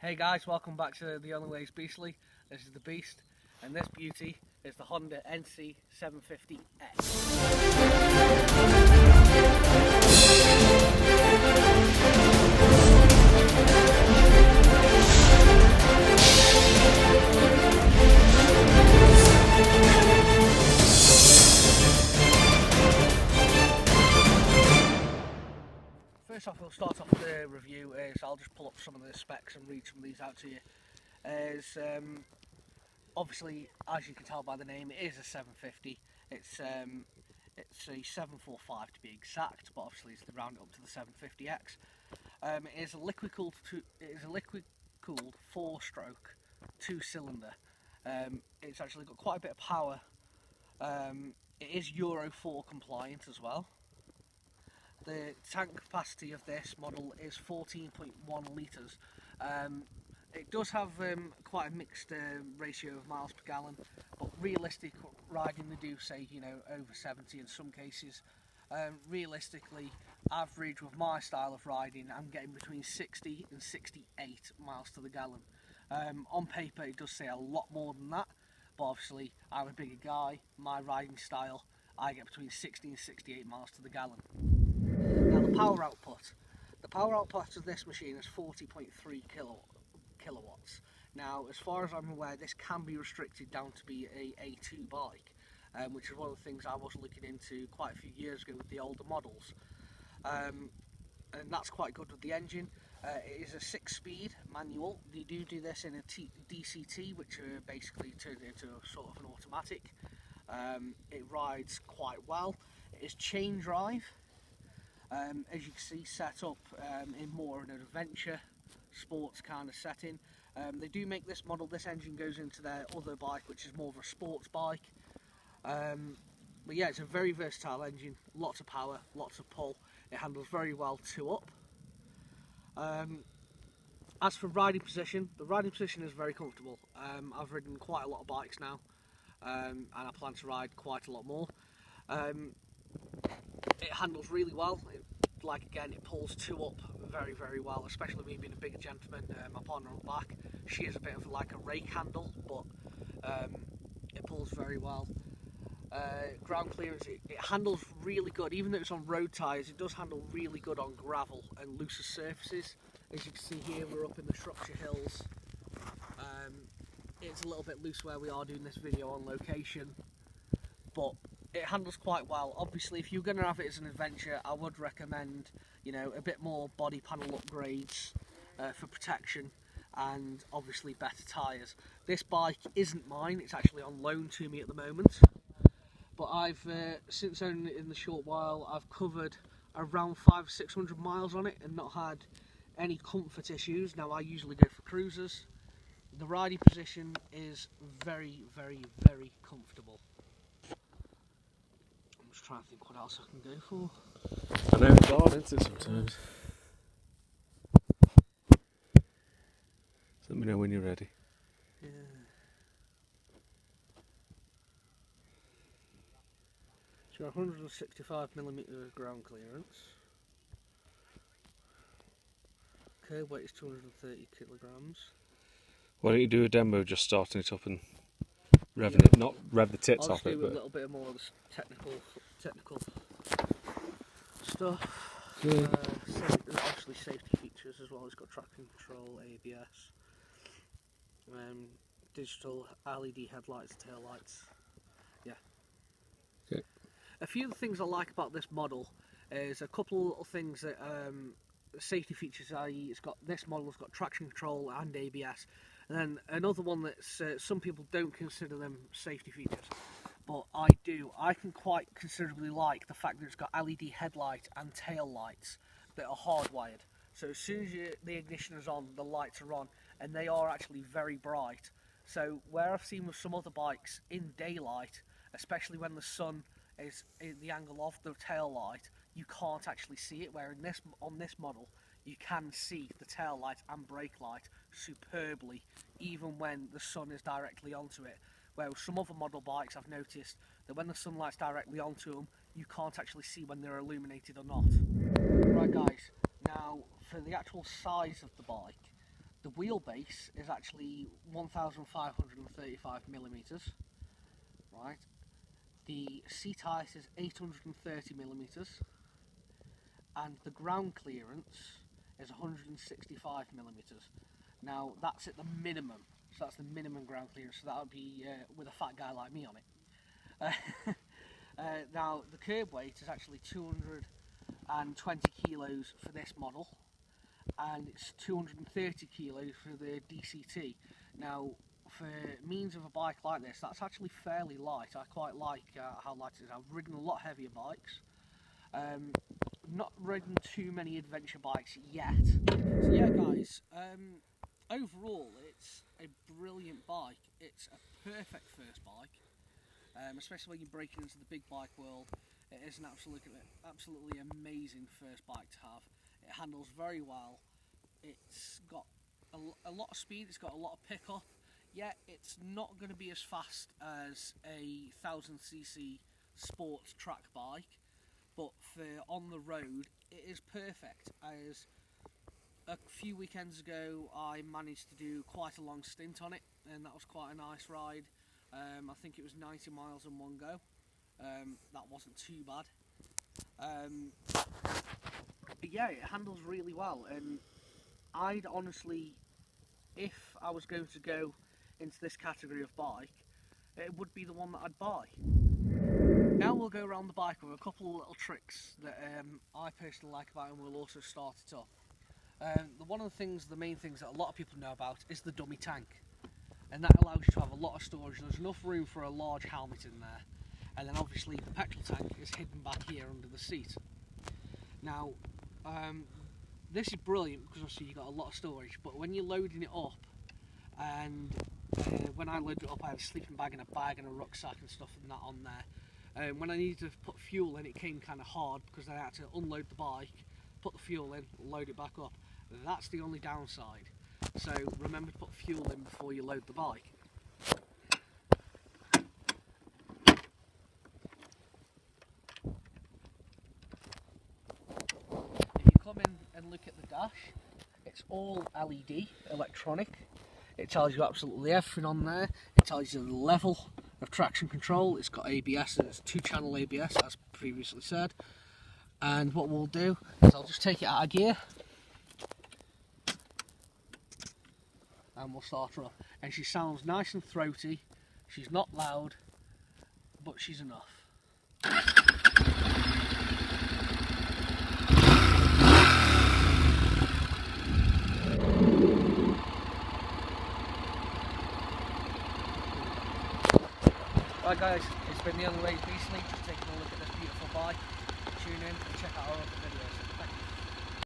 Hey guys, welcome back to The Only Way is Beastly. This is the Beast, and this beauty is the Honda NC 750S. First off, we'll start off with the review. I'll just pull up some of the specs and read some of these out to you. Obviously, as you can tell by the name, it is a 750. It's a 745 to be exact, but obviously it's the round up to the 750X. It is a liquid cooled 4-stroke 2-cylinder. It's actually got quite a bit of power. It is Euro 4 compliant as well. The tank capacity of this model is 14.1 litres. It does have quite a mixed ratio of miles per gallon, but realistic riding they do say, you know, over 70 in some cases. Realistically, average with my style of riding, I'm getting between 60 and 68 miles to the gallon. On paper it does say a lot more than that, but obviously I'm a bigger guy, my riding style, I get between 60 and 68 miles to the gallon. Now the power output of this machine is 40.3 kilowatts. Now, as far as I'm aware, this can be restricted down to be a A2 bike, which is one of the things I was looking into quite a few years ago with the older models, and that's quite good with the engine. It is a 6-speed manual. You do this in a DCT, which basically turns into a sort of an automatic. It rides quite well. It is chain drive. As you can see, set up in more of an adventure sports kind of setting. They do make this model, this engine goes into their other bike, which is more of a sports bike. But yeah, it's a very versatile engine, lots of power, lots of pull. It handles very well 2-up. As for riding position, the riding position is very comfortable. I've ridden quite a lot of bikes now, and I plan to ride quite a lot more. It handles really well. Again, it pulls 2-up very, very well, especially me being a bigger gentleman. My partner on the back, she is a bit of like a rake handle, but it pulls very well. Ground clearance, it handles really good. Even though it's on road tyres, it does handle really good on gravel and looser surfaces. As you can see here, we're up in the Shropshire Hills. It's a little bit loose where we are doing this video on location, but it handles quite well. Obviously, if you're going to have it as an adventure, I would recommend, you know, a bit more body panel upgrades for protection, and obviously better tyres. This bike isn't mine, it's actually on loan to me at the moment, but I've since owning it in the short while, I've covered around 500-600 miles on it and not had any comfort issues. Now, I usually go for cruisers. The riding position is very, very, very comfortable. Trying to think what else I can go for. I know it's hard, isn't it, sometimes? So let me know when you're ready. Yeah. So 165mm ground clearance. Curb weight is 230 kilograms. Why don't you do a demo just starting it up and revving it, not rev the tits off it, I'll but do a little bit more of the technical stuff. yeah. Obviously safety features as well. It's got traction control, ABS, digital LED headlights, tail lights. Yeah. Okay. A few of the things I like about this model is a couple of little things that safety features, i.e. this model's got traction control and ABS. And then another one that's some people don't consider them safety features, but I do. I can quite considerably like the fact that it's got LED headlight and tail lights that are hardwired. So as soon as the ignition is on, the lights are on, and they are actually very bright. So where I've seen with some other bikes in daylight, especially when the sun is in the angle of the tail light, you can't actually see it. Where on this model, you can see the tail light and brake light superbly, even when the sun is directly onto it. Where with some other model bikes, I've noticed that when the sunlight's directly onto them, you can't actually see when they're illuminated or not. Right guys, now for the actual size of the bike, The wheelbase is actually 1,535 millimeters, right? The seat height is 830 millimeters, and the ground clearance is 165 millimeters. Now that's at the minimum, so that's the minimum ground clearance. So that would be with a fat guy like me on it. Now the curb weight is actually 220 kilos for this model, and it's 230 kilos for the DCT. Now, for means of a bike like this, that's actually fairly light. I quite like how light it is. I've ridden a lot heavier bikes. Not ridden too many adventure bikes yet. So yeah, guys, overall it's a brilliant bike. It's a perfect first bike, especially when you're breaking into the big bike world. It is an absolutely amazing first bike to have. It handles very well. It's got a lot of speed. It's got a lot of pickup. Yeah, it's not going to be as fast as a 1000cc sports track bike, but for on the road, it is perfect. As a few weekends ago, I managed to do quite a long stint on it, and that was quite a nice ride. I think it was 90 miles in one go. That wasn't too bad. But yeah, it handles really well, and I'd honestly, if I was going to go into this category of bike, it would be the one that I'd buy. Now we'll go around the bike with a couple of little tricks that I personally like about it, and we'll also start it up. The main things that a lot of people know about is the dummy tank, and that allows you to have a lot of storage. There's enough room for a large helmet in there, and then obviously the petrol tank is hidden back here under the seat. Now, this is brilliant because obviously you've got a lot of storage, but when you're loading it up, and when I loaded it up, I had a sleeping bag and a bag and a rucksack and stuff and that on there. When I needed to put fuel in, it came kind of hard because I had to unload the bike, put the fuel in, load it back up. That's the only downside. So remember to put fuel in before you load the bike. If you come in and look at the dash, it's all LED, electronic. It tells you absolutely everything on there. It tells you the level of traction control. It's got ABS, and it's 2-channel ABS as previously said. And what we'll do is I'll just take it out of gear and we'll start her up. And she sounds nice and throaty. She's not loud, but she's enough. Right guys, it's been the Only Way Beastly, just taking a look at this beautiful bike. Tune in and check out our other videos. Thank you.